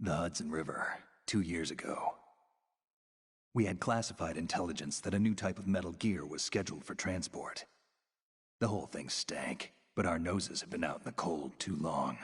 The Hudson River, 2 years ago. We had classified intelligence that a new type of metal gear was scheduled for transport. The whole thing stank, but our noses had been out in the cold too long.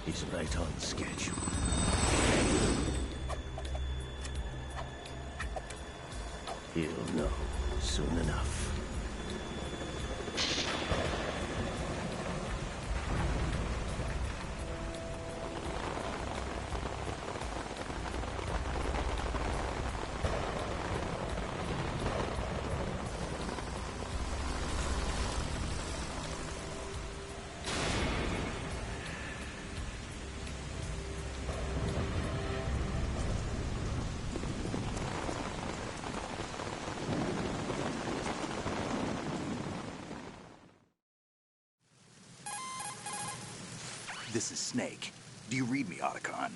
He's right on schedule. He'll know soon enough. This is Snake. Do you read me, Otacon?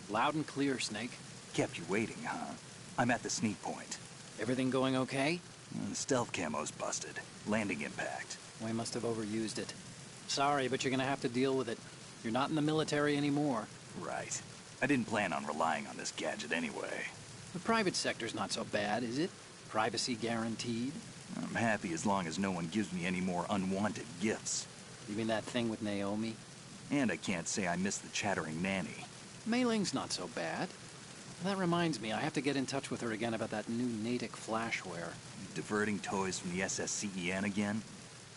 Loud and clear, Snake. Kept you waiting, huh? I'm at the sneak point. Everything going okay? The stealth camo's busted. Landing impact. We must have overused it. Sorry, but you're gonna have to deal with it. You're not in the military anymore. Right. I didn't plan on relying on this gadget anyway. The private sector's not so bad, is it? Privacy guaranteed? I'm happy as long as no one gives me any more unwanted gifts. You mean that thing with Naomi? And I can't say I miss the chattering nanny. Mei Ling's not so bad. That reminds me, I have to get in touch with her again about that new Natick flashware. Diverting toys from the SSCEN again?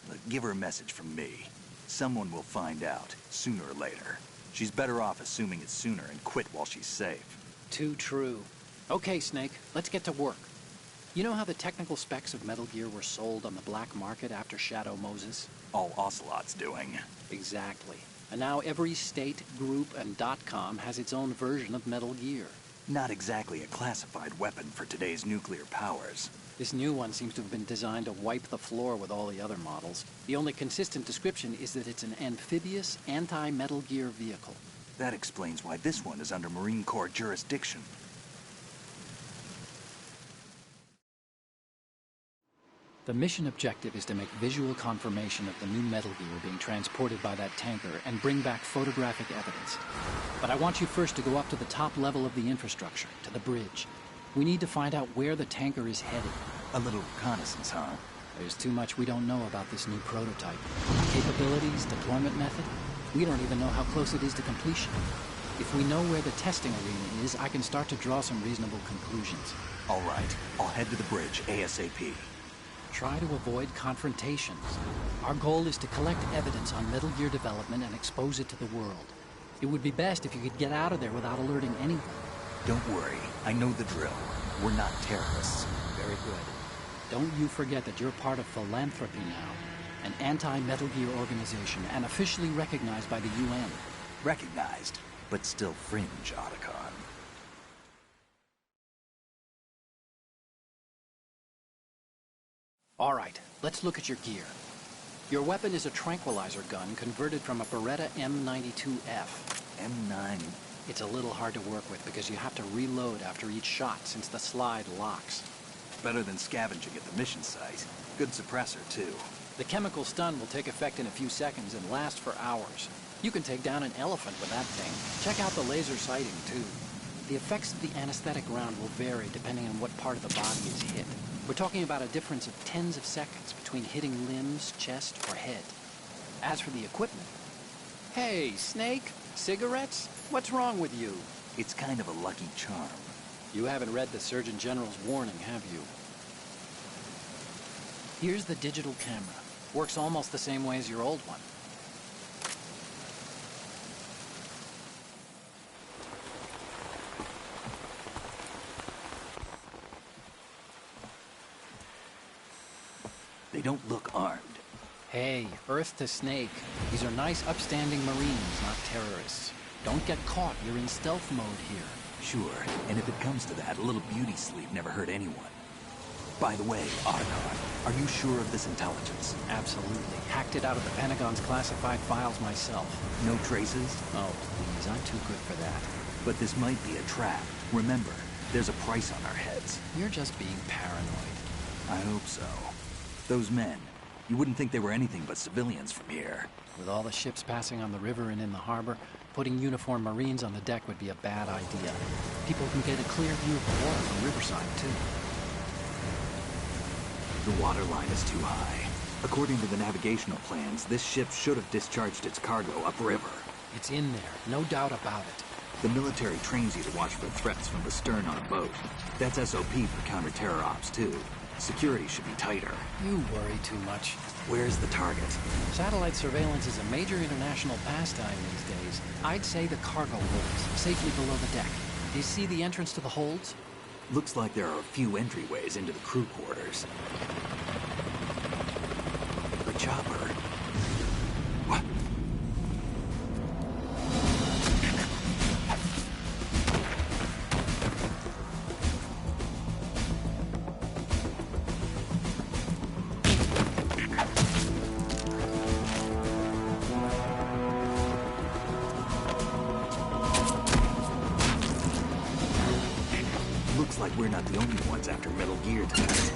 Look, give her a message from me. Someone will find out, sooner or later. She's better off assuming it sooner and quit while she's safe. Too true. Okay, Snake, let's get to work. You know how the technical specs of Metal Gear were sold on the black market after Shadow Moses? All Ocelot's doing. Exactly. And now every state, group, and .com has its own version of Metal Gear. Not exactly a classified weapon for today's nuclear powers. This new one seems to have been designed to wipe the floor with all the other models. The only consistent description is that it's an amphibious, anti-Metal Gear vehicle. That explains why this one is under Marine Corps jurisdiction. The mission objective is to make visual confirmation of the new Metal Gear being transported by that tanker and bring back photographic evidence. But I want you first to go up to the top level of the infrastructure, to the bridge. We need to find out where the tanker is headed. A little reconnaissance, huh? There's too much we don't know about this new prototype. Capabilities, deployment method. We don't even know how close it is to completion. If we know where the testing arena is, I can start to draw some reasonable conclusions. All right, I'll head to the bridge ASAP. Try to avoid confrontations. Our goal is to collect evidence on Metal Gear development and expose it to the world. It would be best if you could get out of there without alerting anyone. Don't worry, I know the drill. We're not terrorists. Very good. Don't you forget that you're part of Philanthropy now, an anti-Metal Gear organization and officially recognized by the UN. Recognized, but still fringe, Otacon. All right, let's look at your gear. Your weapon is a tranquilizer gun converted from a Beretta M92F. M9. It's a little hard to work with because you have to reload after each shot since the slide locks. Better than scavenging at the mission site. Good suppressor, too. The chemical stun will take effect in a few seconds and last for hours. You can take down an elephant with that thing. Check out the laser sighting, too. The effects of the anesthetic round will vary depending on what part of the body is hit. We're talking about a difference of tens of seconds between hitting limbs, chest, or head. As for the equipment... Hey, Snake? Cigarettes? What's wrong with you? It's kind of a lucky charm. You haven't read the Surgeon General's warning, have you? Here's the digital camera. Works almost the same way as your old one. They don't look armed. Hey, Earth to Snake. These are nice, upstanding Marines, not terrorists. Don't get caught. You're in stealth mode here. Sure, and if it comes to that, a little beauty sleep never hurt anyone. By the way, Otacon, are you sure of this intelligence? Absolutely. Hacked it out of the Pentagon's classified files myself. No traces? Oh, please, I'm too good for that. But this might be a trap. Remember, there's a price on our heads. You're just being paranoid. I hope so. Those men, you wouldn't think they were anything but civilians from here. With all the ships passing on the river and in the harbor, putting uniformed Marines on the deck would be a bad idea. People can get a clear view of the water from Riverside, too. The water line is too high. According to the navigational plans, this ship should have discharged its cargo upriver. It's in there, no doubt about it. The military trains you to watch for threats from the stern on a boat. That's SOP for counter-terror ops, too. Security should be tighter. You worry too much. Where's the target? Satellite surveillance is a major international pastime these days. I'd say the cargo holds, safely below the deck. Do you see the entrance to the holds? Looks like there are a few entryways into the crew quarters. The chopper. What? Looks like we're not the only ones after Metal Gear tonight.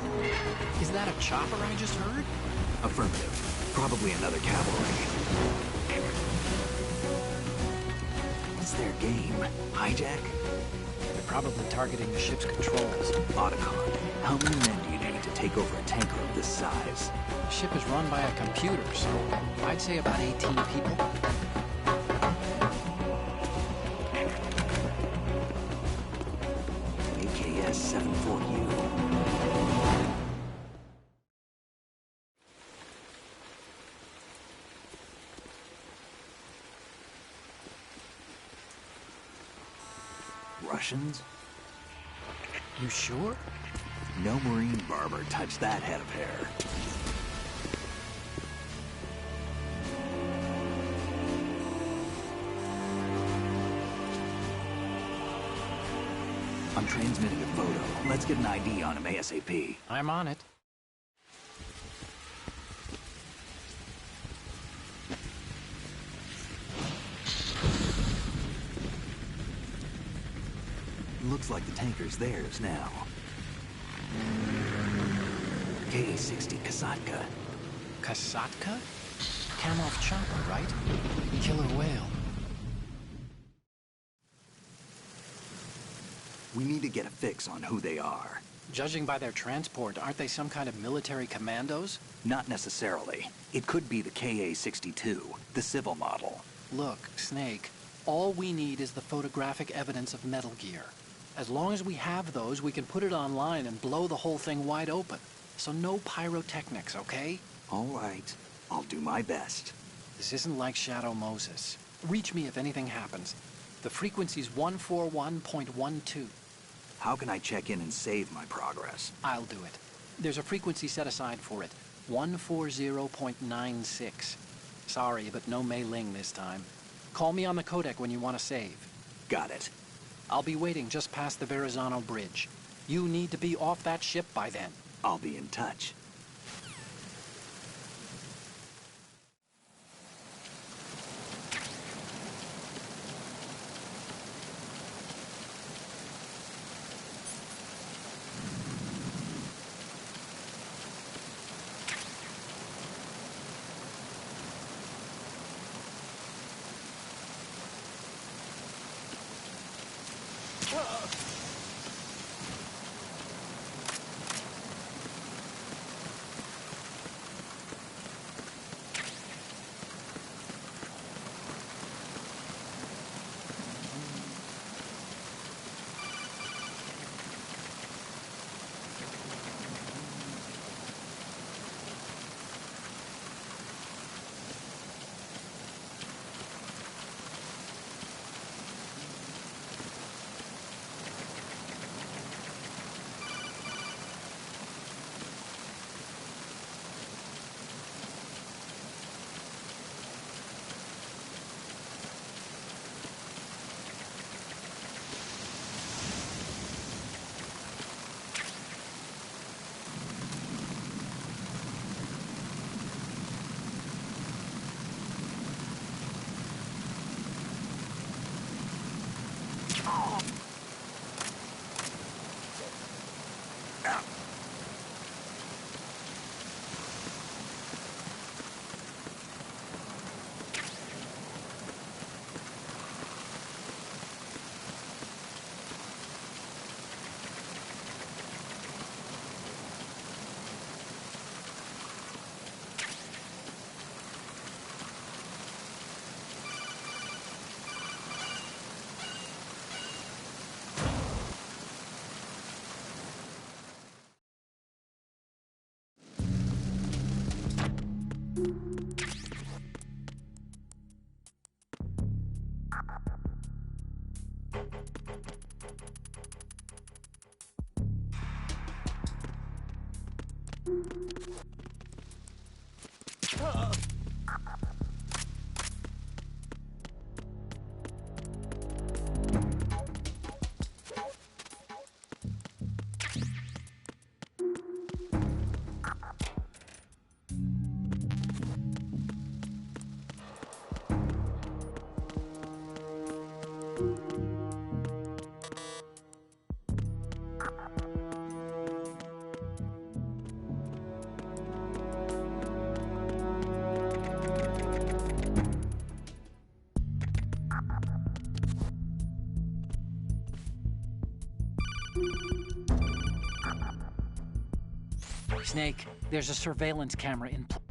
Is that a chopper I just heard? Affirmative. Probably another cavalry. What's their game? Hijack? They're probably targeting the ship's controls. Otacon, how many men do you need to take over a tanker of this size? The ship is run by a computer, so I'd say about 18 people. AKS 74U. Russians? You sure? No marine barber touched that head of hair. I'm transmitting a photo. Let's get an ID on him ASAP. I'm on it. Looks like the tanker's theirs now. Ka-60 Kasatka. Kasatka? Kamov chopper, right? Killer whale. We need to get a fix on who they are. Judging by their transport, aren't they some kind of military commandos? Not necessarily. It could be the Ka-62, the civil model. Look, Snake, all we need is the photographic evidence of Metal Gear. As long as we have those, we can put it online and blow the whole thing wide open. So no pyrotechnics, okay? All right. I'll do my best. This isn't like Shadow Moses. Reach me if anything happens. The frequency's 141.12. How can I check in and save my progress? I'll do it. There's a frequency set aside for it. 140.96. Sorry, but no Mei Ling this time. Call me on the codec when you want to save. Got it. I'll be waiting just past the Verrazano Bridge. You need to be off that ship by then. I'll be in touch. Snake, there's a surveillance camera in place.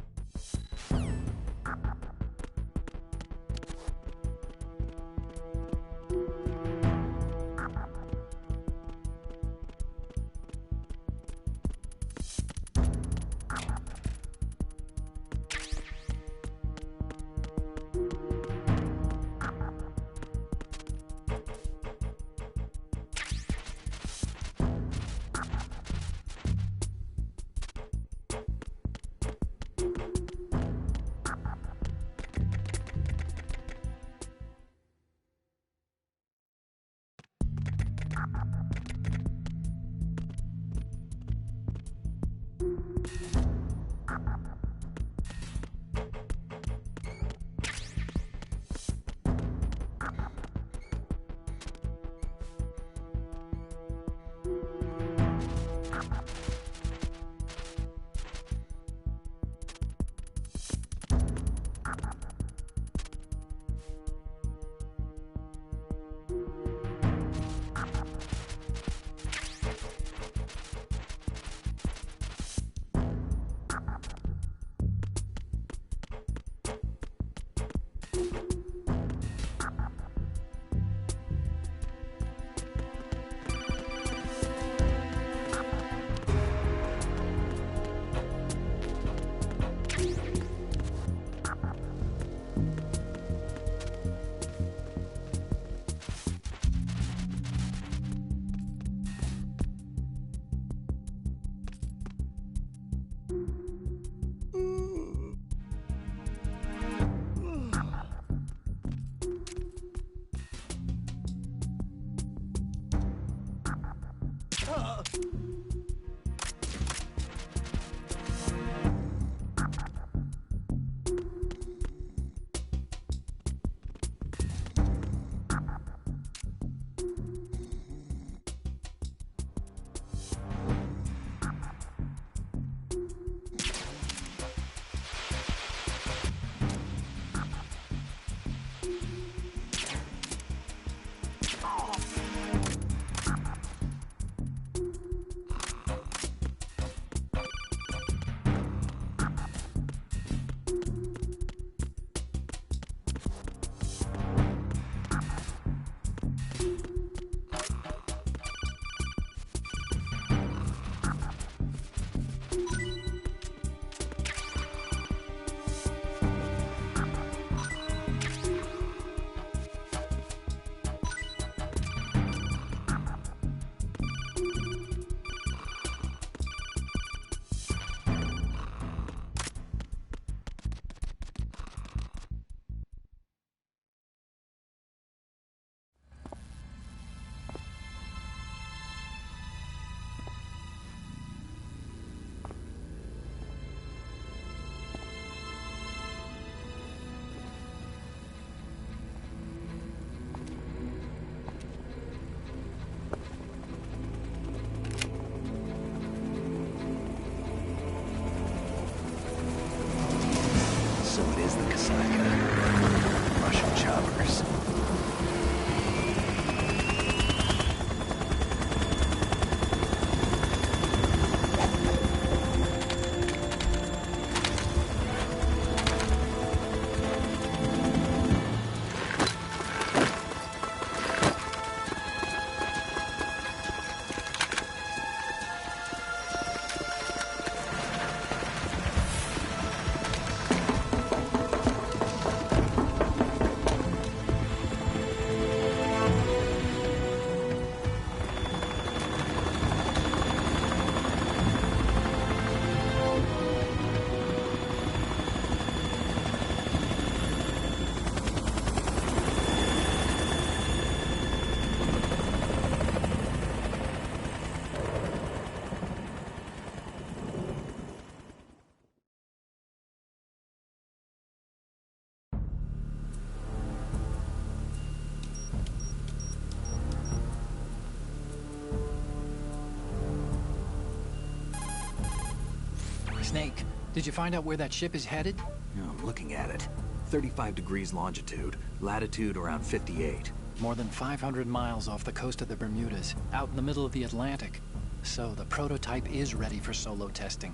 Snake, did you find out where that ship is headed? Oh, I'm looking at it. 35 degrees longitude, latitude around 58. More than 500 miles off the coast of the Bermudas, out in the middle of the Atlantic. So the prototype is ready for solo testing.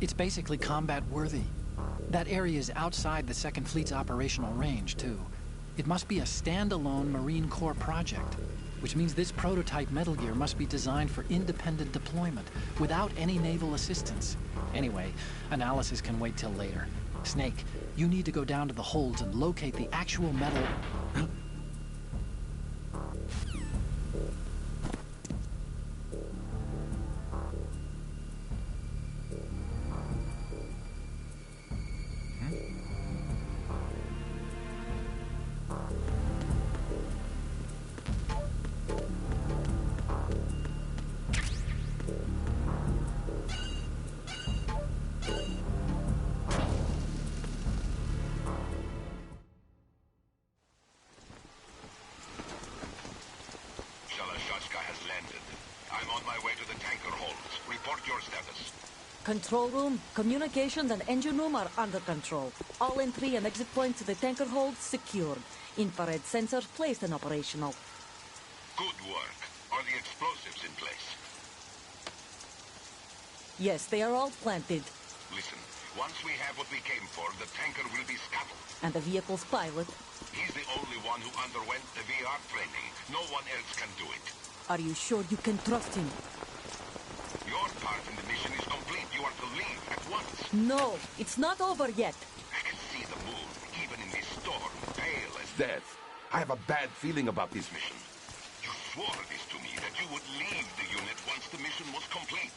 It's basically combat-worthy. That area is outside the Second Fleet's operational range, too. It must be a standalone Marine Corps project, which means this prototype Metal Gear must be designed for independent deployment, without any naval assistance. Anyway, analysis can wait till later. Snake, you need to go down to the holds and locate the actual metal... Alaska has landed. I'm on my way to the tanker holds. Report your status. Control room, communications, and engine room are under control. All entry and exit points to the tanker hold secured. Infrared sensors placed and operational. Good work. Are the explosives in place? Yes, they are all planted. Listen, once we have what we came for, the tanker will be scuttled. And the vehicle's pilot? He's the only one who underwent the VR training. No one else can do it. Are you sure you can trust him? Your part in the mission is complete. You are to leave at once. No, it's not over yet. I can see the moon, even in this storm, pale as death. I have a bad feeling about this mission. You swore this to me, that you would leave the unit once the mission was complete.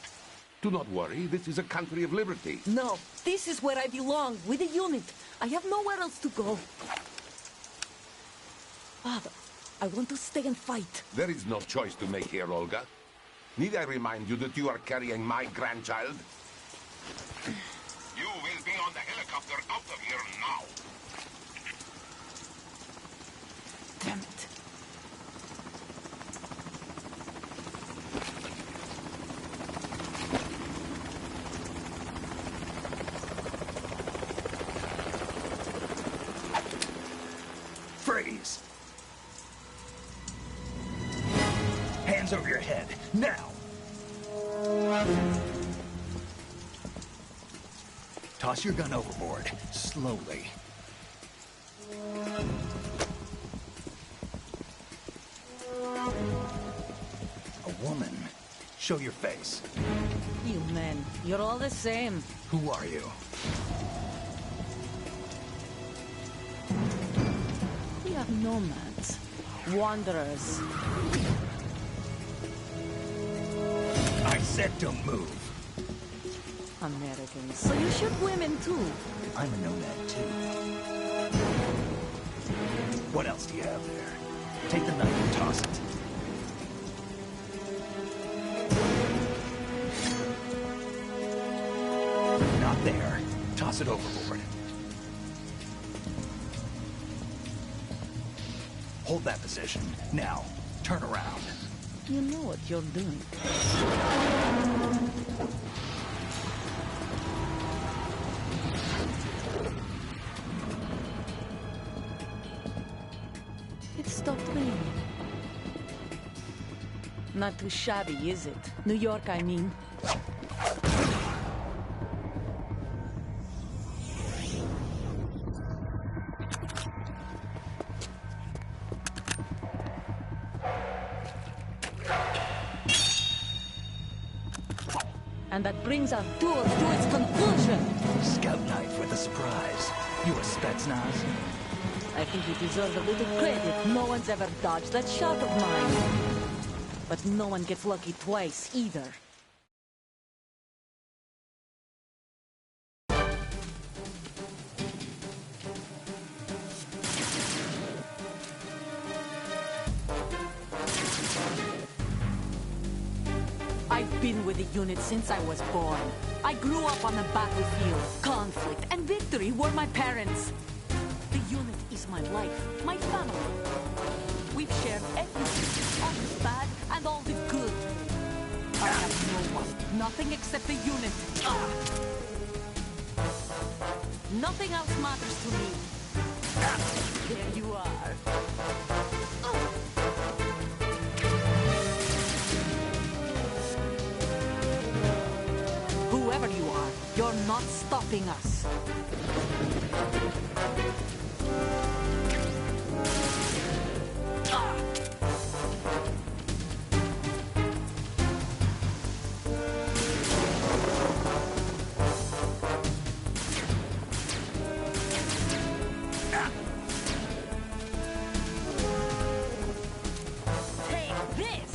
Do not worry, this is a country of liberty. No, this is where I belong, with the unit. I have nowhere else to go. Father, I want to stay and fight. There is no choice to make here, Olga. Need I remind you that you are carrying my grandchild? You will be on the helicopter out of here now. Damn it. Freeze! Hands over your head, now! Toss your gun overboard, slowly. A woman. Show your face. You men, you're all the same. Who are you? We are nomads. Wanderers. I said don't move. Americans. So you shoot women too. I'm a nomad too. What else do you have there? Take the knife and toss it. Not there. Toss it overboard. Hold that position. Now, turn around. You know what you're doing. It stopped raining. Not too shabby, is it? New York, I mean. And that brings our tour to its conclusion. Scout knife with a surprise. You a Spetsnaz? I think you deserve a little credit. No one's ever dodged that shot of mine. But no one gets lucky twice, either. I've been with the unit since I was born. I grew up on the battlefield. Conflict and victory were my parents. The unit is my life, my family. We've shared everything, all the bad and all the good. I have no one, nothing except the unit. Nothing else matters to me. There you are. Whoever you are, you're not stopping us. Take this!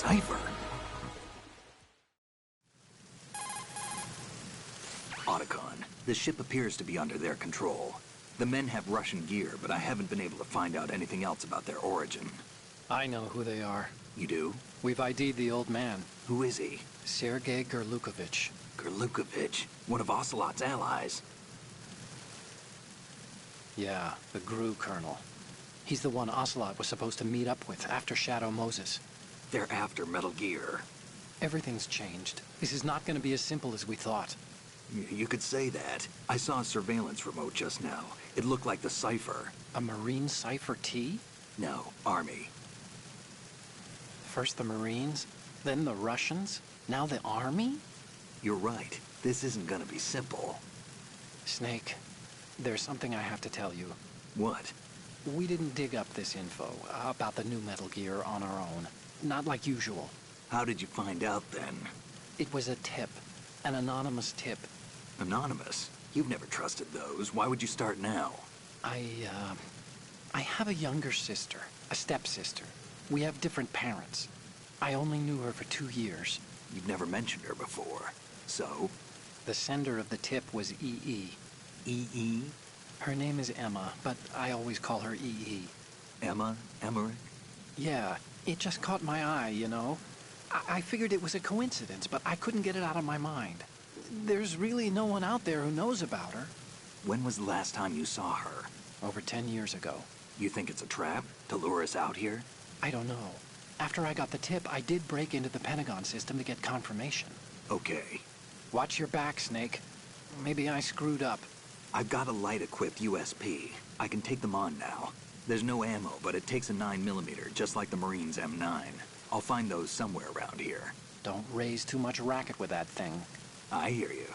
cipher. Otacon, the ship appears to be under their control. The men have Russian gear, but I haven't been able to find out anything else about their origin. I know who they are. You do? We've ID'd the old man, Who is he? Sergei Gerlukovich. Gerlukovich, one of Ocelot's allies. Yeah, the GRU colonel. He's the one Ocelot was supposed to meet up with after Shadow Moses. They're after Metal Gear. Everything's changed. This is not going to be as simple as we thought. You could say that. I saw a surveillance remote just now. It looked like the cipher. A Marine Cipher T? No, Army. First the Marines, then the Russians, now the Army? You're right. This isn't gonna be simple. Snake, there's something I have to tell you. What? We didn't dig up this info about the new Metal Gear on our own. Not like usual. How did you find out then? It was a tip. An anonymous tip. Anonymous? You've never trusted those. Why would you start now? I have a younger sister, a stepsister. We have different parents. I only knew her for 2 years. You've never mentioned her before. So? The sender of the tip was EE. EE? Her name is Emma, but I always call her EE. Emma? Emmerich? Yeah, it just caught my eye, you know? I figured it was a coincidence, but I couldn't get it out of my mind. There's really no one out there who knows about her. When was the last time you saw her? Over 10 years ago. You think it's a trap? To lure us out here? I don't know. After I got the tip, I did break into the Pentagon system to get confirmation. Okay. Watch your back, Snake. Maybe I screwed up. I've got a light-equipped USP. I can take them on now. There's no ammo, but it takes a 9mm, just like the Marines' M9. I'll find those somewhere around here. Don't raise too much racket with that thing. I hear you.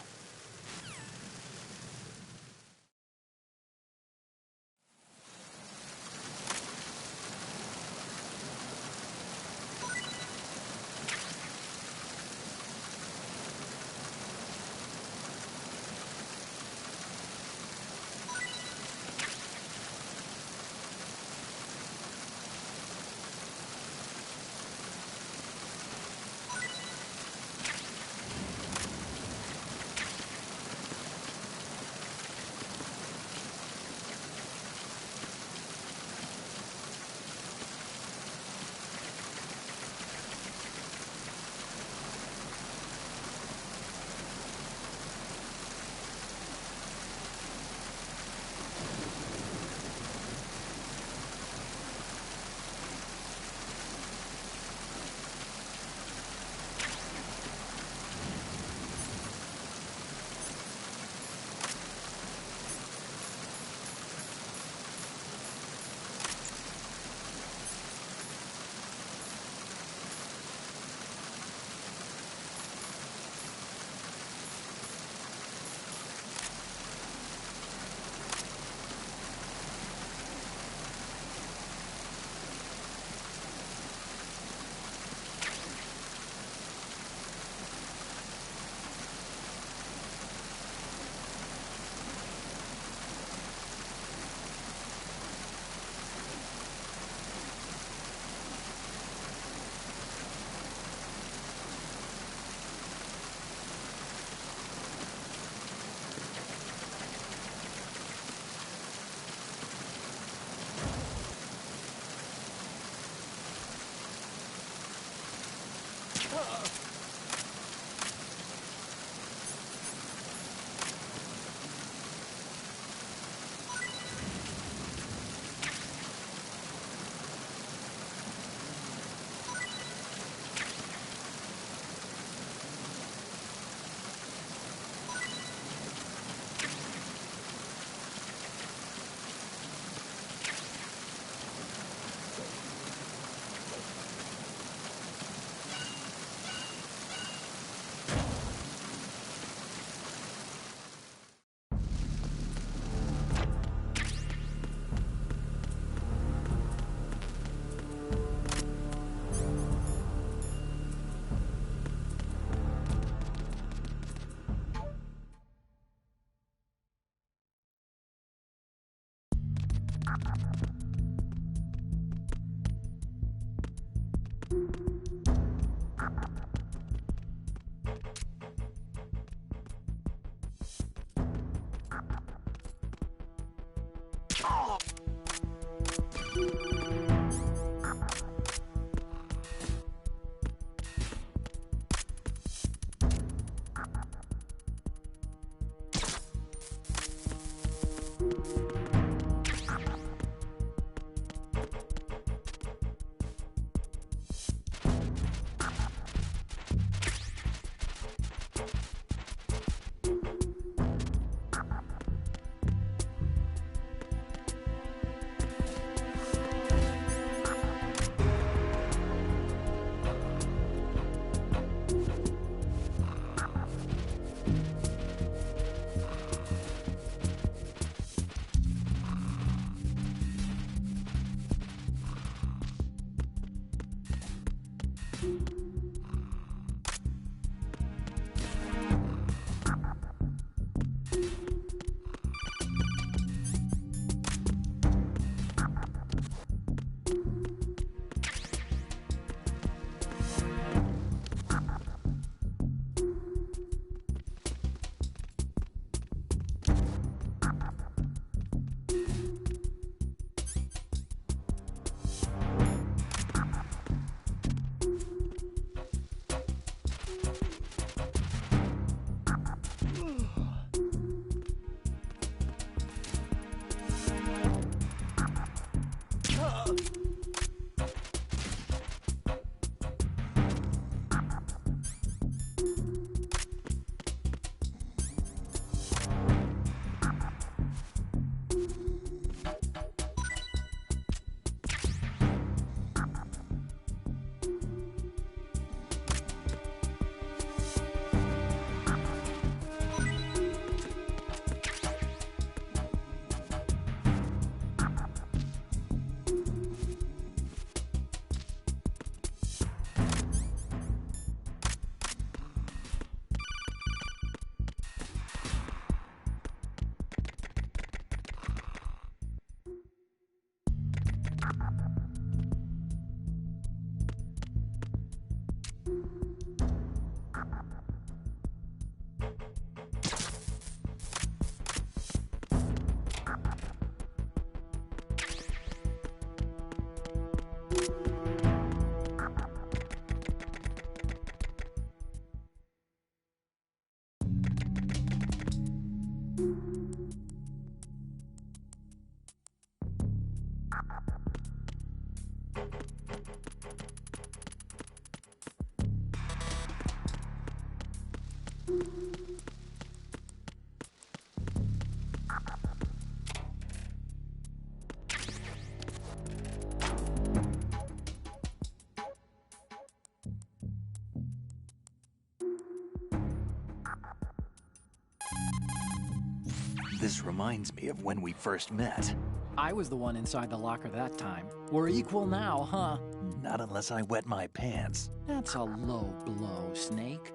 This reminds me of when we first met. I was the one inside the locker that time. We're equal now, huh? Not unless I wet my pants. That's a low blow, Snake.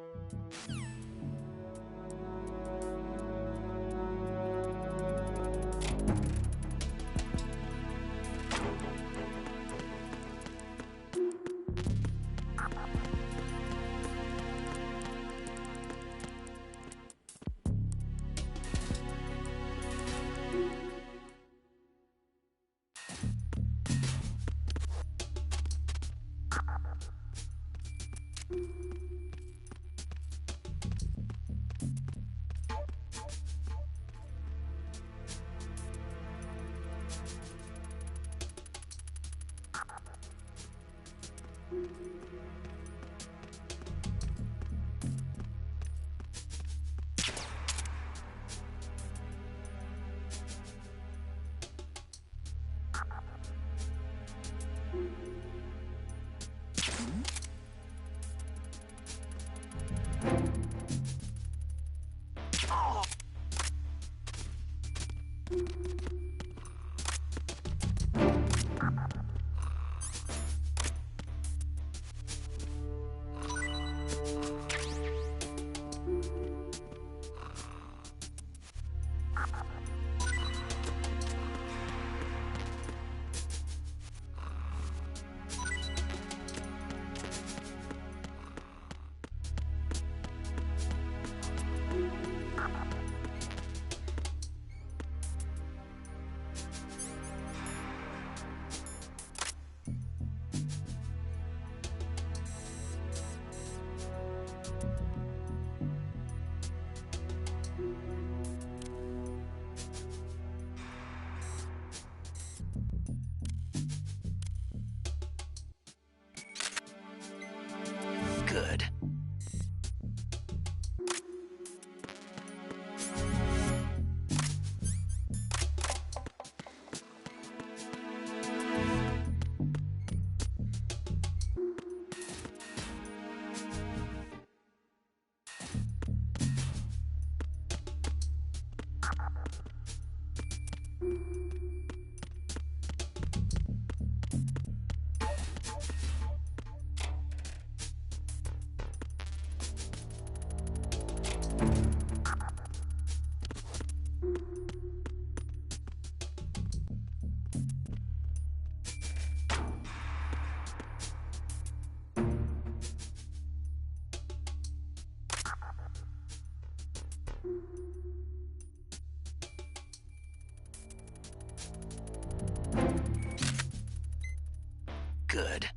Good.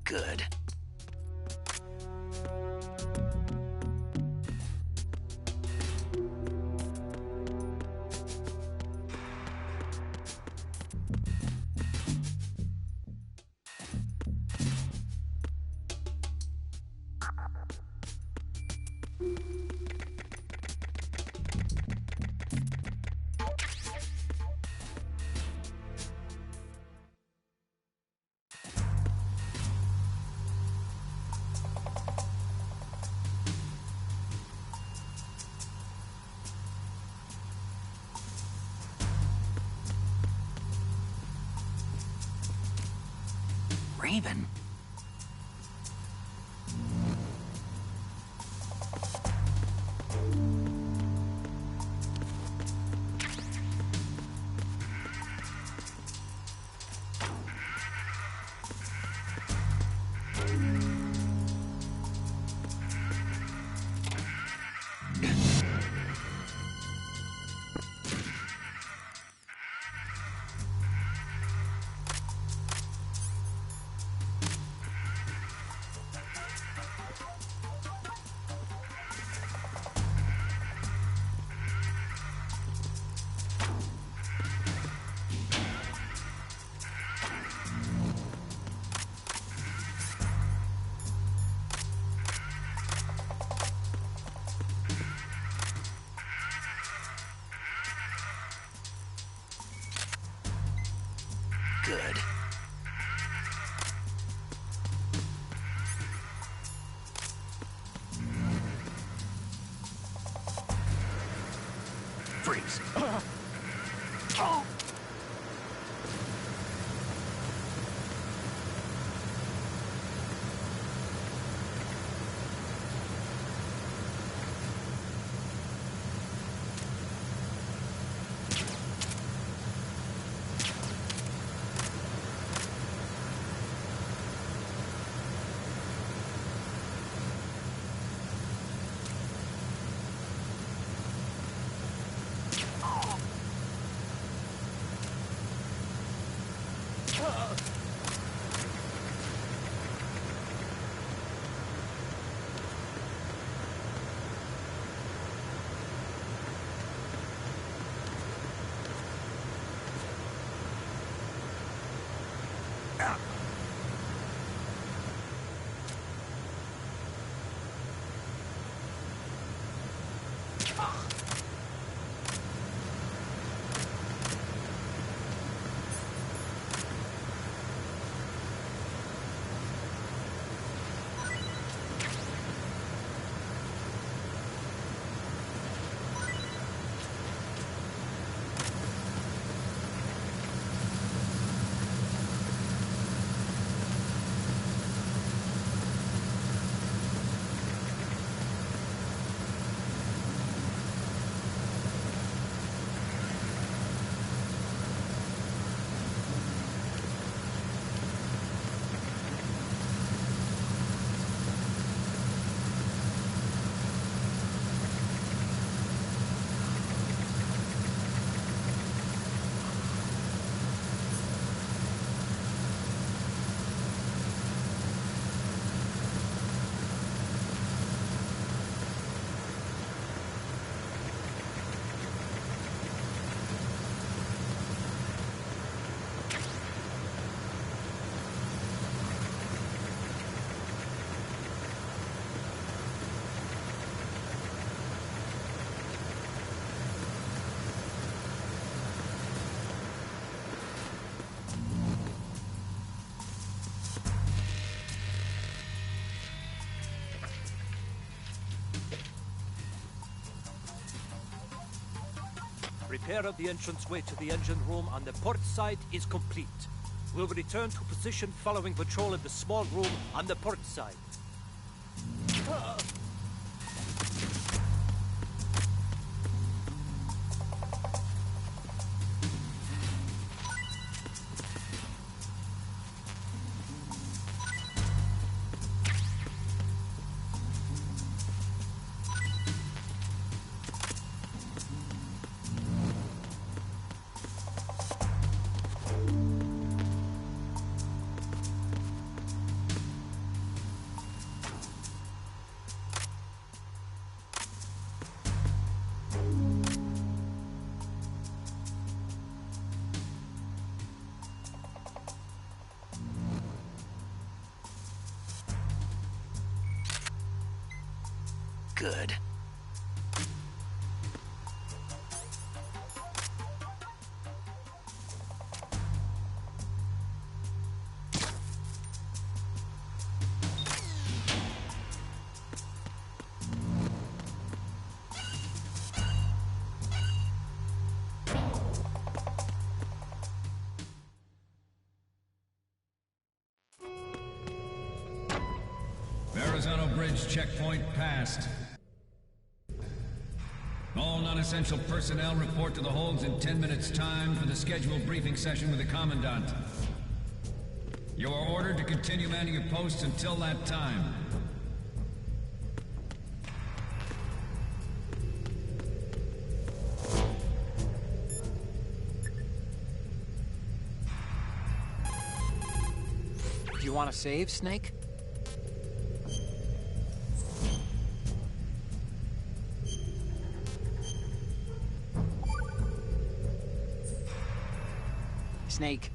Good. Raven? Good. Freeze. Repair of the entranceway to the engine room on the port side is complete. We'll return to position following patrol of the small room on the port side. Good. Verrazano Bridge checkpoint passed. All non-essential personnel report to the holds in 10 minutes' time for the scheduled briefing session with the Commandant. You are ordered to continue manning your posts until that time. Do you want to save, Snake? Snake.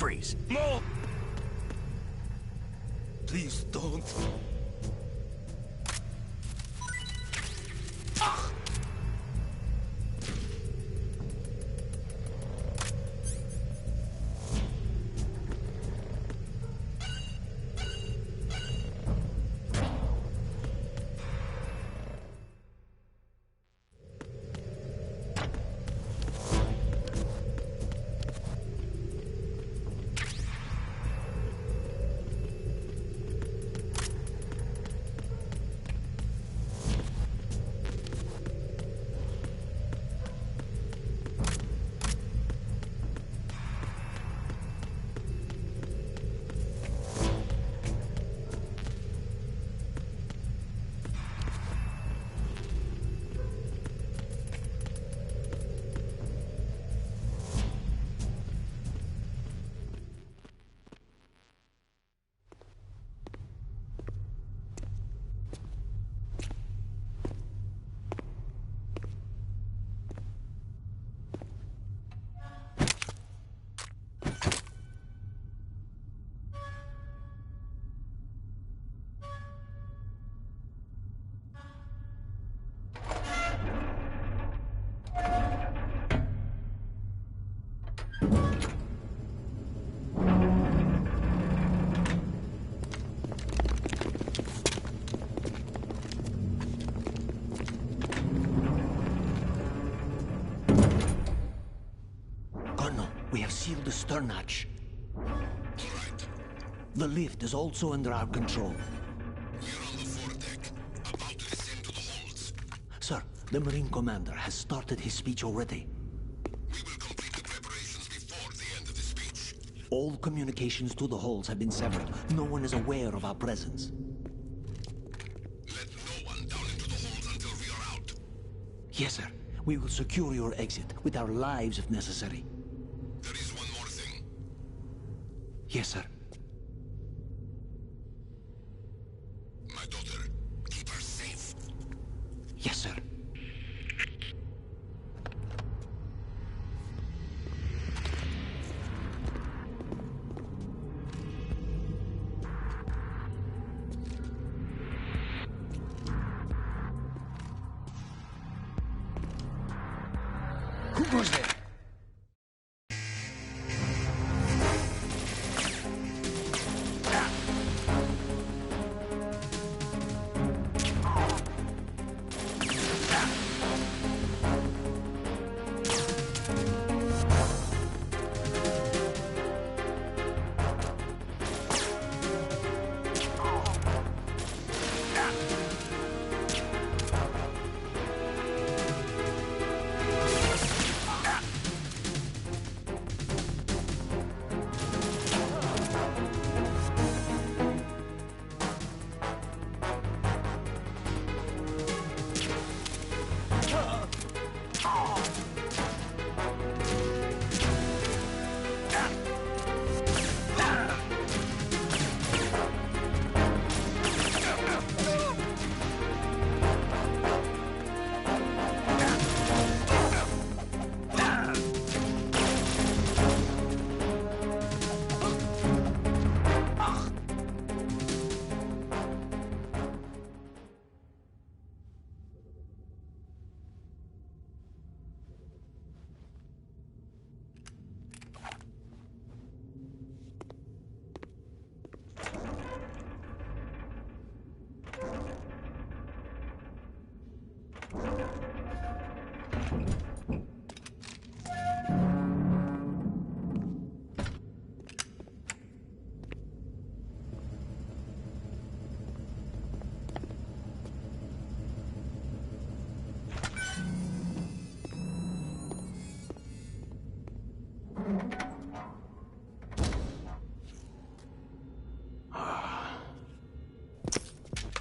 Freeze. No! Please don't. We have sealed the stern hatch. All right. The lift is also under our control. We're on the foredeck, about to descend to the holds. Sir, the Marine Commander has started his speech already. We will complete the preparations before the end of the speech. All communications to the holds have been severed. No one is aware of our presence. Let no one down into the holds until we are out. Yes, sir. We will secure your exit with our lives if necessary. There is one more thing. Yes, sir. My daughter, keep her safe. Yes, sir. Who goes there?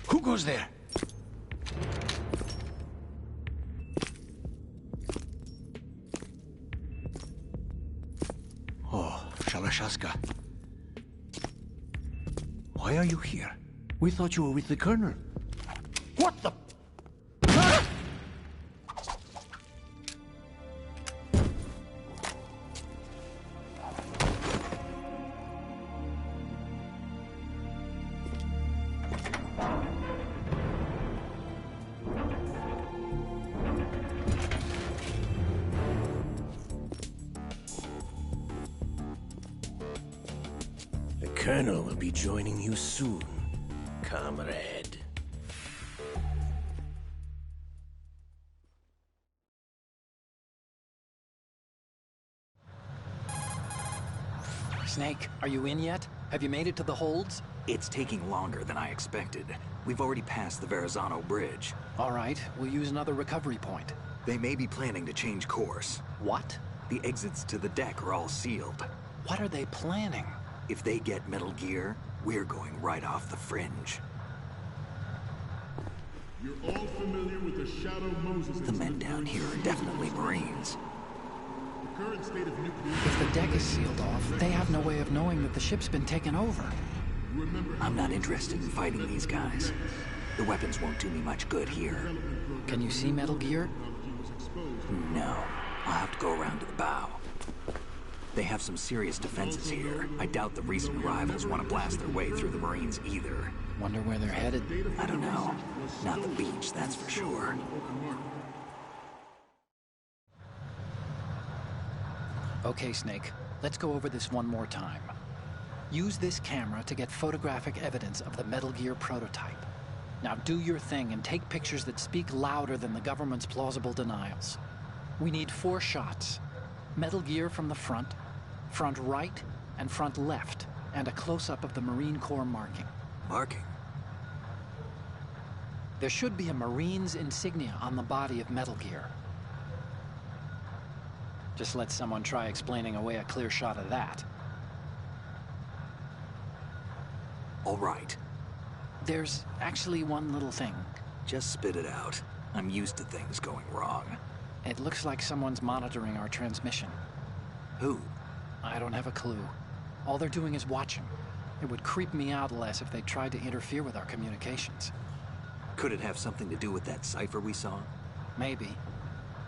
Who goes there? Oh, Shalashaska. Why are you here? We thought you were with the Colonel. What the... Colonel will be joining you soon, comrade. Snake, are you in yet? Have you made it to the holds? It's taking longer than I expected. We've already passed the Verrazano Bridge. All right, we'll use another recovery point. They may be planning to change course. What? The exits to the deck are all sealed. What are they planning? If they get Metal Gear, we're going right off the fringe. You're all familiar with the Shadow Moses. The men down here are definitely Marines. The current state of nuclear... If the deck is sealed off, they have no way of knowing that the ship's been taken over. I'm not interested in fighting these guys. The weapons won't do me much good here. Can you see Metal Gear? No. I'll have to go around to the bow. They have some serious defenses here. I doubt the recent arrivals want to blast their way through the Marines either. Wonder where they're headed? I don't know. Not the beach, that's for sure. Okay, Snake. Let's go over this one more time. Use this camera to get photographic evidence of the Metal Gear prototype. Now do your thing and take pictures that speak louder than the government's plausible denials. We need 4 shots. Metal Gear from the front right, and front left, and a close-up of the Marine Corps marking. Marking? There should be a Marine's insignia on the body of Metal Gear. Just let someone try explaining away a clear shot of that. All right. There's actually one little thing. Just spit it out. I'm used to things going wrong. It looks like someone's monitoring our transmission. Who? I don't have a clue. All they're doing is watching. It would creep me out less if they tried to interfere with our communications. Could it have something to do with that cipher we saw? Maybe.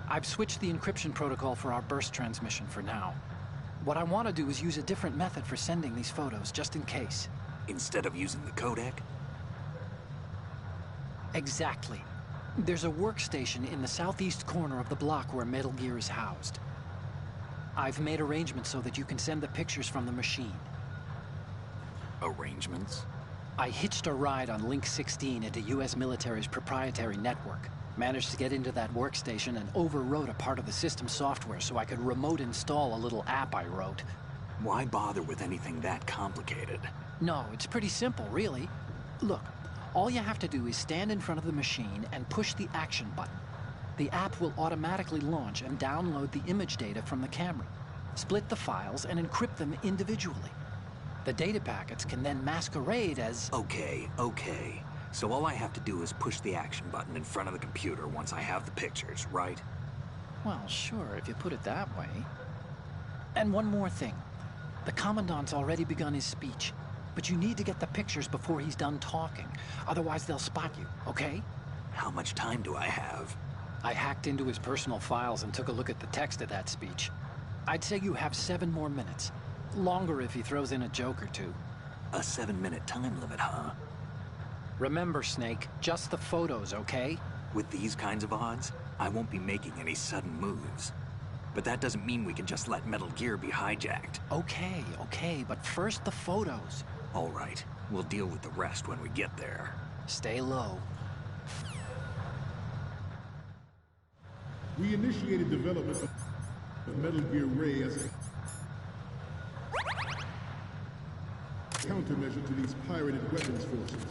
I've switched the encryption protocol for our burst transmission for now. What I want to do is use a different method for sending these photos, just in case. Instead of using the codec? Exactly. There's a workstation in the southeast corner of the block where Metal Gear is housed. I've made arrangements so that you can send the pictures from the machine. Arrangements? I hitched a ride on Link 16 into U.S. military's proprietary network. Managed to get into that workstation and overwrote a part of the system software so I could remote install a little app I wrote. Why bother with anything that complicated? No, it's pretty simple, really. Look, all you have to do is stand in front of the machine and push the action button. The app will automatically launch and download the image data from the camera, split the files, and encrypt them individually. The data packets can then masquerade as... Okay. So all I have to do is push the action button in front of the computer once I have the pictures, right? Well, sure, if you put it that way. And one more thing. The Commandant's already begun his speech, but you need to get the pictures before he's done talking. Otherwise, they'll spot you, okay? How much time do I have? I hacked into his personal files and took a look at the text of that speech. I'd say you have 7 more minutes. Longer if he throws in a joke or two. A 7-minute time limit, huh? Remember, Snake, just the photos, okay? With these kinds of odds, I won't be making any sudden moves. But that doesn't mean we can just let Metal Gear be hijacked. Okay, but first the photos. All right, we'll deal with the rest when we get there. Stay low. We initiated development of Metal Gear Ray as a countermeasure to these pirated weapons forces.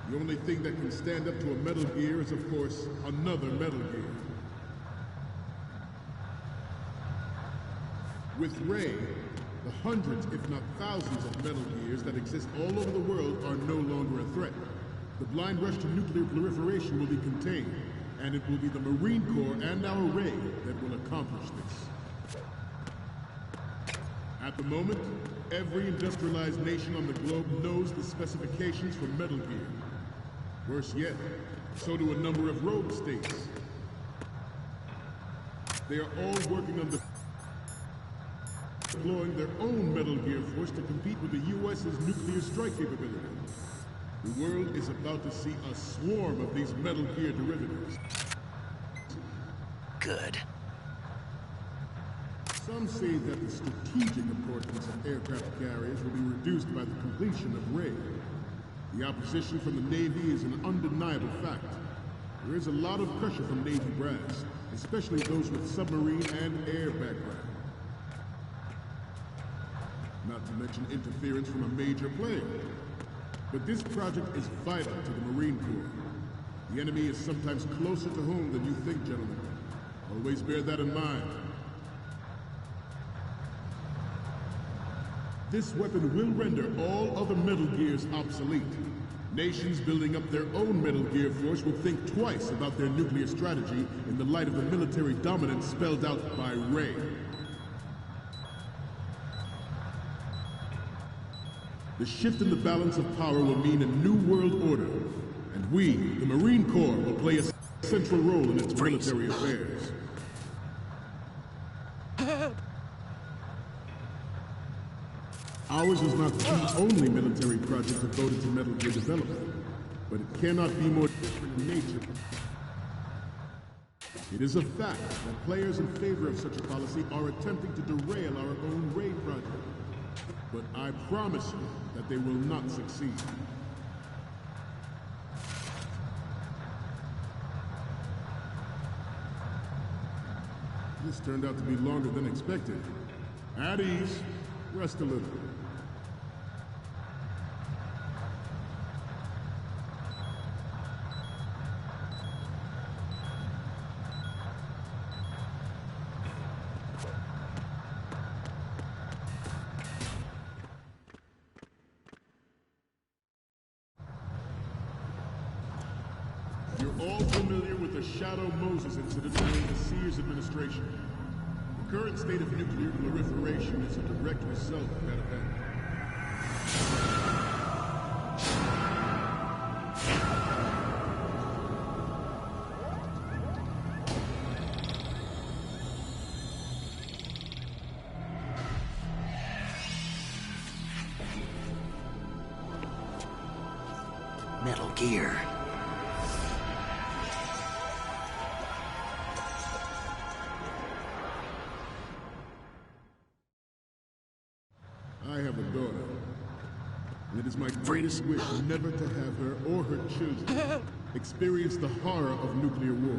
The only thing that can stand up to a Metal Gear is, of course, another Metal Gear. With Ray, the hundreds, if not thousands, of Metal Gears that exist all over the world are no longer a threat. The blind rush to nuclear proliferation will be contained, and it will be the Marine Corps and our Ray that will accomplish this. At the moment, every industrialized nation on the globe knows the specifications for Metal Gear. Worse yet, so do a number of rogue states. They are all working on deploying their own Metal Gear force to compete with the U.S.'s nuclear strike capability. The world is about to see a swarm of these Metal Gear derivatives. Good. Some say that the strategic importance of aircraft carriers will be reduced by the completion of Ray. The opposition from the Navy is an undeniable fact. There is a lot of pressure from Navy brass, especially those with submarine and air background. Not to mention interference from a major player. But this project is vital to the Marine Corps. The enemy is sometimes closer to home than you think, gentlemen. Always bear that in mind. This weapon will render all other Metal Gears obsolete. Nations building up their own Metal Gear force will think twice about their nuclear strategy in the light of the military dominance spelled out by Ray. The shift in the balance of power will mean a new world order, and we, the Marine Corps, will play a central role in its military affairs. Ours is not the only military project devoted to Metal Gear development, but it cannot be more different in nature. It is a fact that players in favor of such a policy are attempting to derail our own Ray project. But I promise you that they will not succeed. This turned out to be longer than expected. At ease. Rest a little. You're all familiar with the Shadow Moses incident during the Sears administration. The current state of nuclear proliferation is a direct result of that event. Metal Gear. I have a daughter, and it is my greatest wish never to have her or her children experience the horror of nuclear war.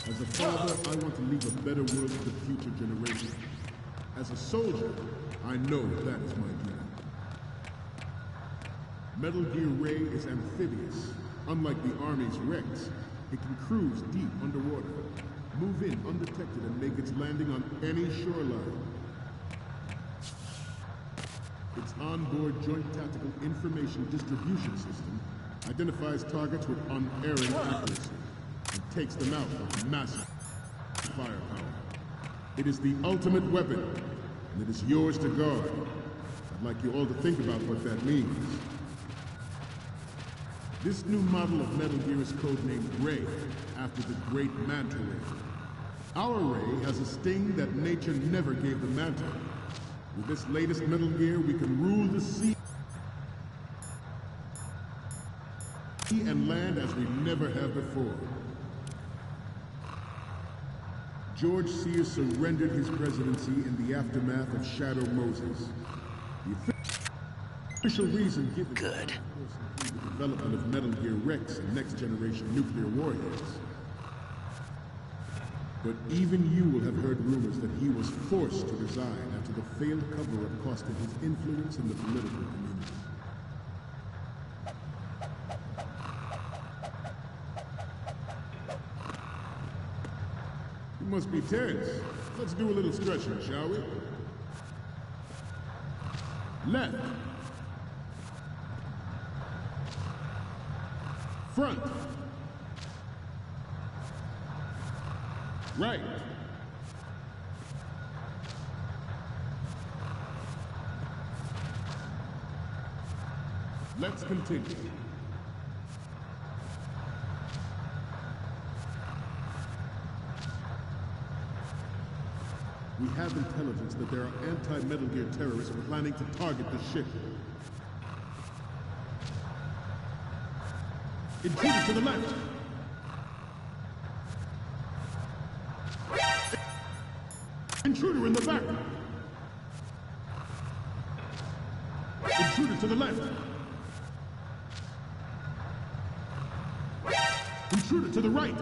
As a father, I want to leave a better world to the future generation. As a soldier, I know that is my duty. Metal Gear Ray is amphibious. Unlike the Army's Rex, it can cruise deep underwater, move in undetected, and make its landing on any shoreline. Its onboard Joint Tactical Information Distribution System identifies targets with unerring accuracy and takes them out with massive firepower. It is the ultimate weapon, and it is yours to guard. I'd like you all to think about what that means. This new model of Metal Gear is codenamed Ray, after the great Manta Ray. Our Ray has a sting that nature never gave the Manta. With this latest Metal Gear, we can rule the sea and land as we never have before. George Sears surrendered his presidency in the aftermath of Shadow Moses. The official reason given for the development of Metal Gear Rex and next-generation nuclear warheads. But even you will have heard rumors that he was forced to resign after the failed cover-up cost him his influence in the political community. You must be tense. Let's do a little stretching, shall we? Left. Front. Right. Let's continue. We have intelligence that there are anti-Metal Gear terrorists planning to target the ship. Intruder to the left! Intruder in the back! Intruder to the left! Intruder to the right!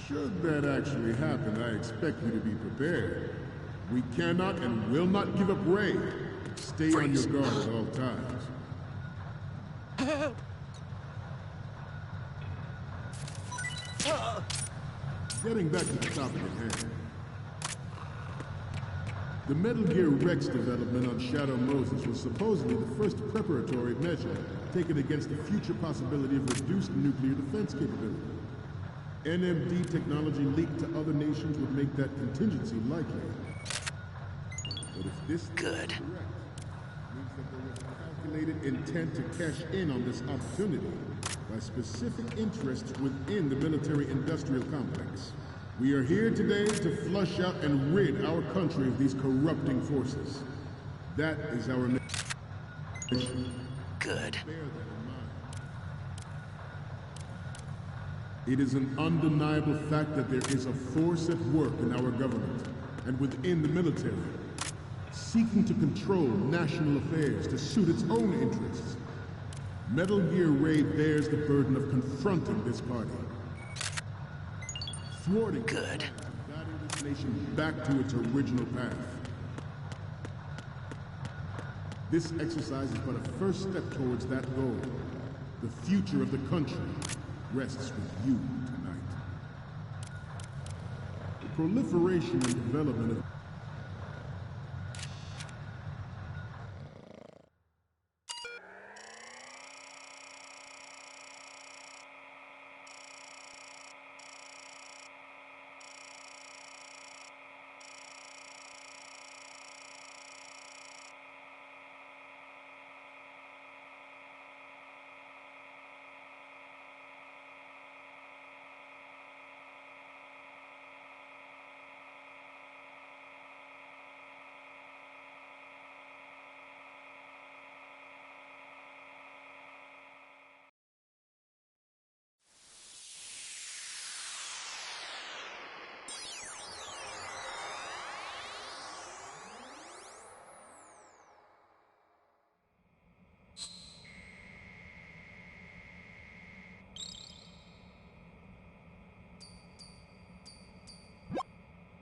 Should that actually happen, I expect you to be prepared. We cannot and will not give up Ray. Stay on your guard at all times. Getting back to the topic at hand. The Metal Gear Rex development on Shadow Moses was supposedly the first preparatory measure taken against the future possibility of reduced nuclear defense capability. NMD technology leaked to other nations would make that contingency likely. But if this is correct, it means that there was a calculated intent to cash in on this opportunity by specific interests within the military-industrial complex. We are here today to flush out and rid our country of these corrupting forces. That is our mission. Good. It is an undeniable fact that there is a force at work in our government and within the military, seeking to control national affairs to suit its own interests. Metal Gear Ray bears the burden of confronting this party. Thwarting Good. guiding this nation back to its original path. This exercise is but a first step towards that goal. The future of the country rests with you tonight. The proliferation and development of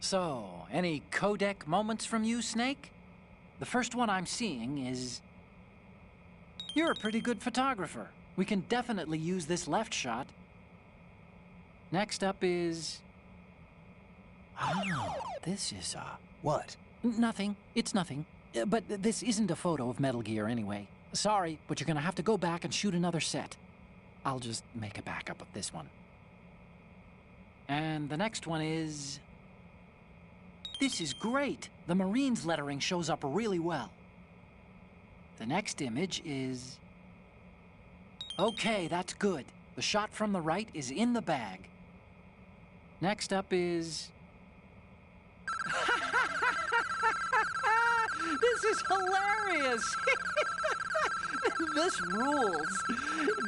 So, any codec moments from you, Snake? The first one I'm seeing is... You're a pretty good photographer. We can definitely use this left shot. Next up is... Oh, this is, What? Nothing. It's nothing. But this isn't a photo of Metal Gear anyway. Sorry, but you're gonna have to go back and shoot another set. I'll just make a backup of this one. And the next one is... This is great. The Marines lettering shows up really well. The next image is... Okay, that's good. The shot from the right is in the bag. Next up is... This is hilarious! This rules.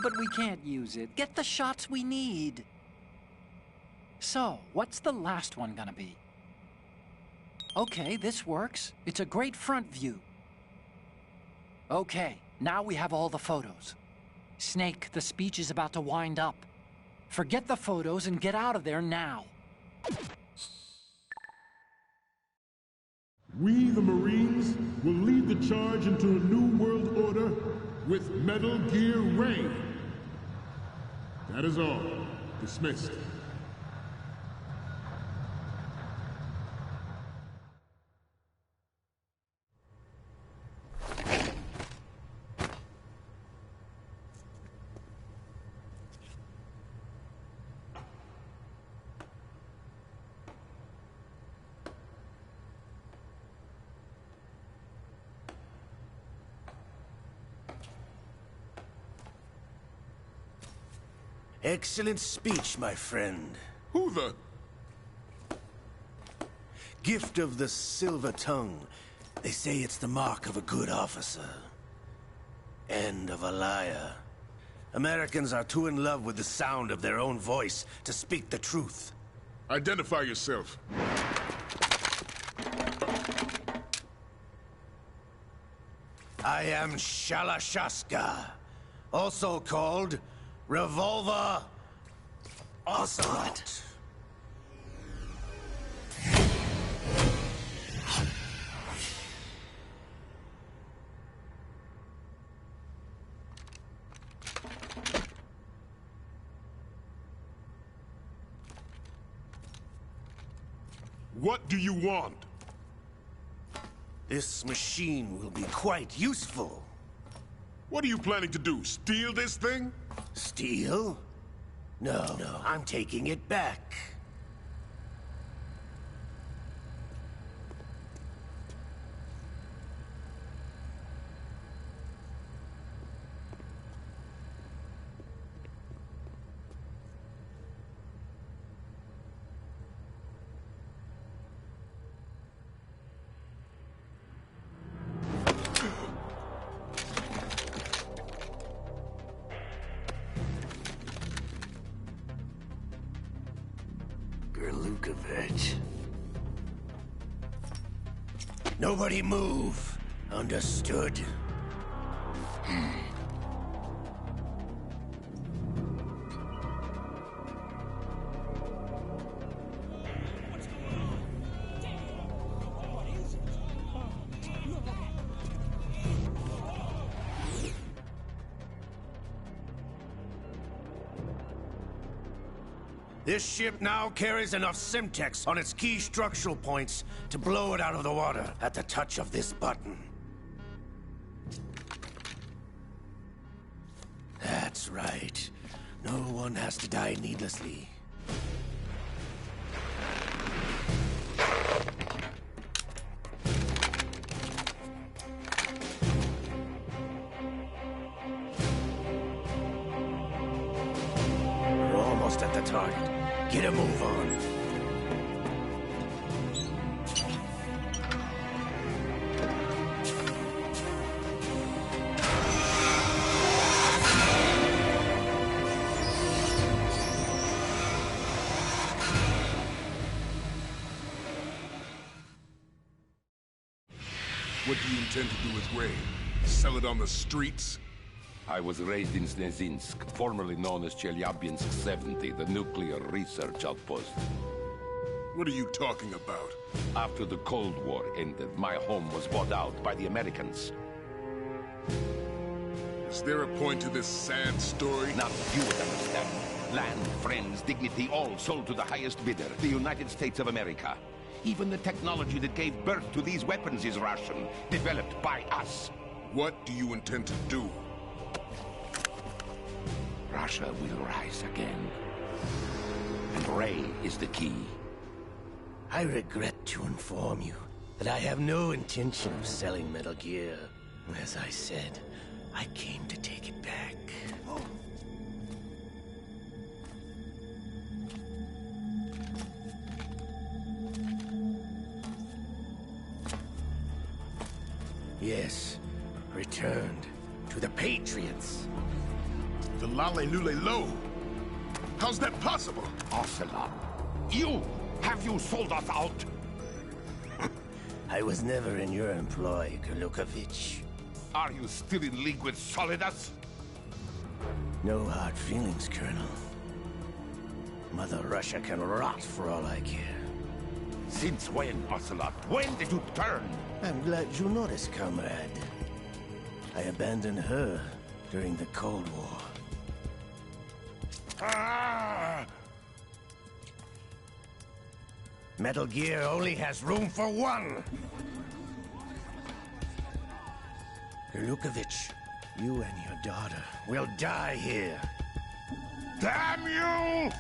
But we can't use it. Get the shots we need. So, what's the last one gonna be? Okay, this works. It's a great front view. Okay, now we have all the photos. Snake, the speech is about to wind up. Forget the photos and get out of there now. we, the Marines, will lead the charge into a new world order with Metal Gear Ray. That is all. Dismissed. Excellent speech, my friend. Who the... Gift of the silver tongue. They say it's the mark of a good officer. And of a liar. Americans are too in love with the sound of their own voice to speak the truth. Identify yourself. I am Shalashaska, also called Revolver Ocelot. What do you want? This machine will be quite useful. What are you planning to do? Steal this thing? Steal? No, I'm taking it back. Nobody move. Understood? This ship now carries enough Simtex on its key structural points to blow it out of the water at the touch of this button. That's right. No one has to die needlessly. We're almost at the target. Get a move on. What do you intend to do with Ray? Sell it on the streets? I was raised in Snezinsk, formerly known as Chelyabinsk 70, the nuclear research outpost. What are you talking about? After the Cold War ended, my home was bought out by the Americans. Is there a point to this sad story? Now you would understand. Land, friends, dignity, all sold to the highest bidder, the United States of America. Even the technology that gave birth to these weapons is Russian, developed by us. What do you intend to do? Russia will rise again. And Ray is the key. I regret to inform you that I have no intention of selling Metal Gear. As I said, I came to take it back. Yes, returned to the Patriots. The Lale Nule Lo? How's that possible? Ocelot, have you sold us out? I was never in your employ, Golukovich. Are you still in league with Solidus? No hard feelings, Colonel. Mother Russia can rot for all I care. Since when, Ocelot? When did you turn? I'm glad you noticed, comrade. I abandoned her during the Cold War. Ah! Metal Gear only has room for one! Golukovich, you and your daughter will die here. Damn you!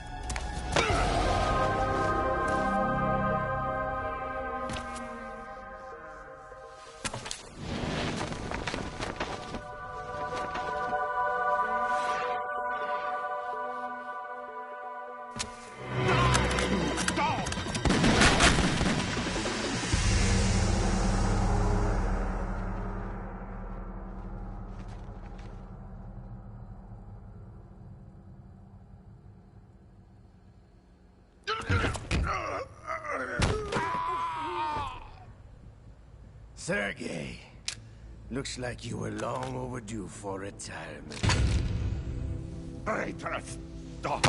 Sergei, looks like you were long overdue for retirement. Traitorous dog!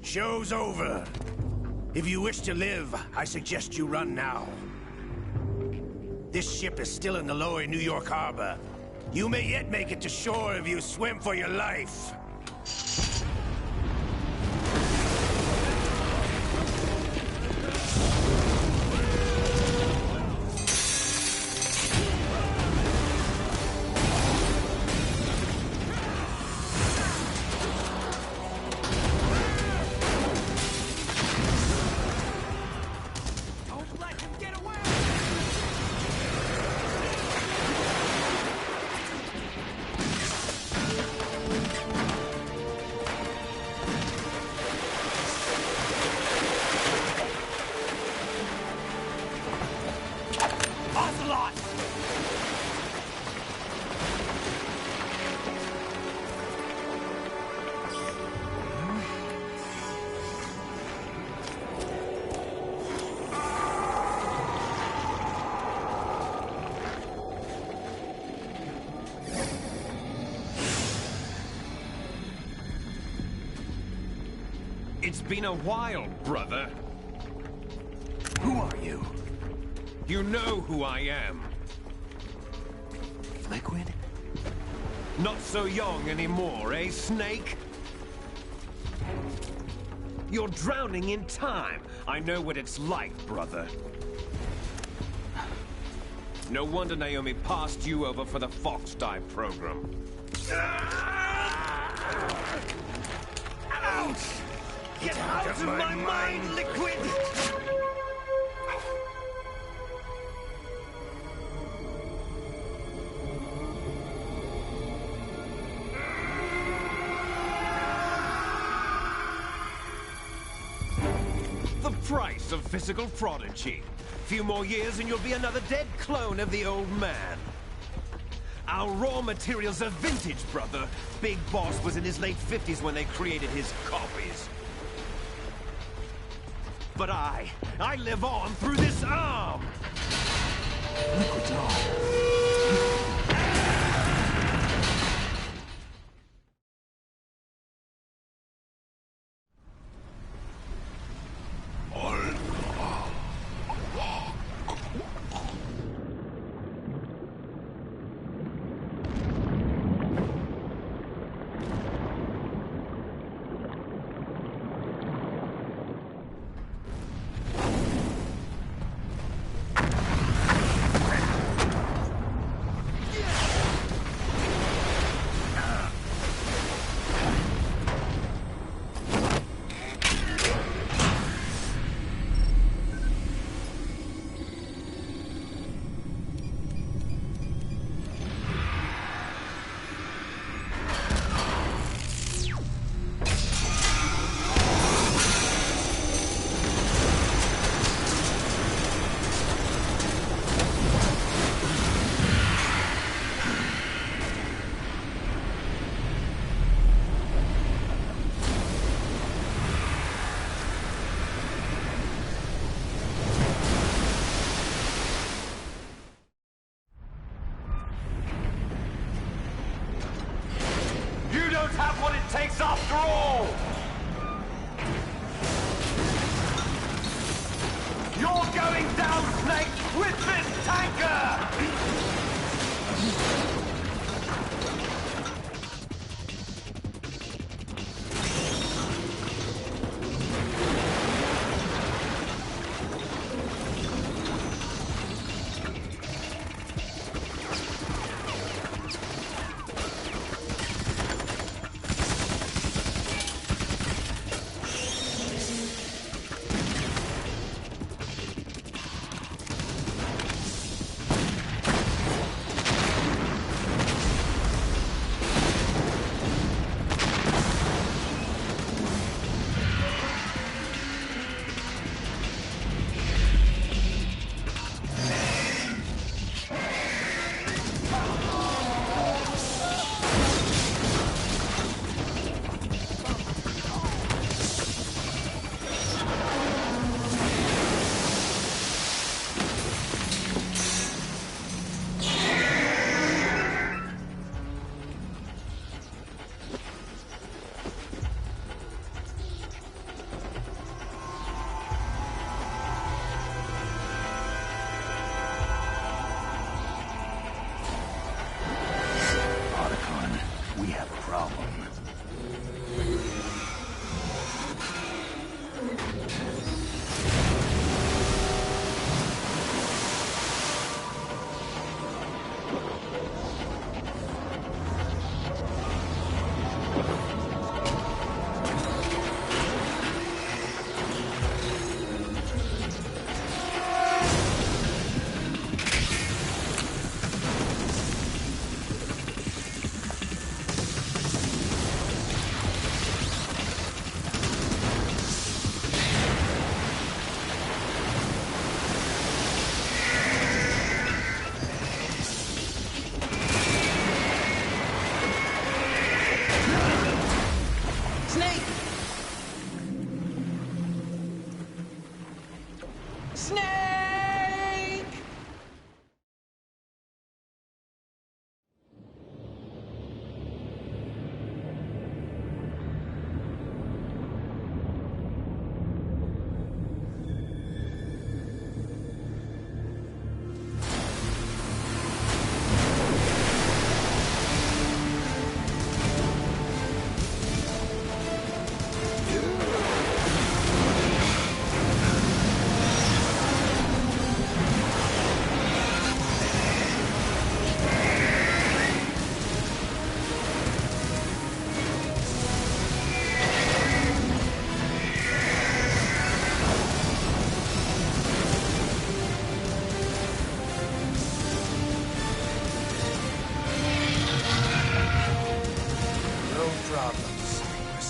Show's over. If you wish to live, I suggest you run now. This ship is still in the lower New York harbor. You may yet make it to shore if you swim for your life. It's been a while, brother. Who are you? You know who I am. Liquid? Not so young anymore, eh, Snake? You're drowning in time. I know what it's like, brother. No wonder Naomi passed you over for the Fox Dive program. Ouch! Get out of my mind, Liquid! The price of physical prodigy. Few more years and you'll be another dead clone of the old man. Our raw materials are vintage, brother. Big Boss was in his late 50s when they created his copies. But I live on through this arm! Liquid's on. Have what it takes after all! You're going down, Snake, with this tanker!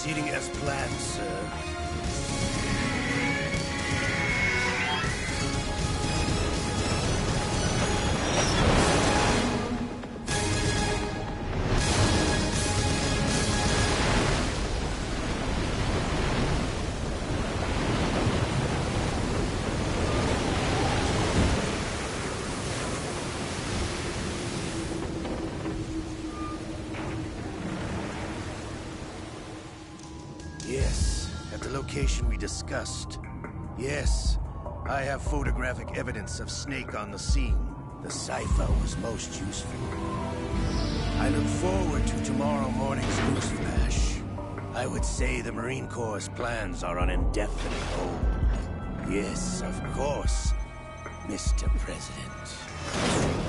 Proceeding as planned, sir. Yes, at the location we discussed. Yes, I have photographic evidence of Snake on the scene. The cipher was most useful. I look forward to tomorrow morning's news flash. I would say the Marine Corps' plans are on indefinite hold. Yes, of course, Mr. President.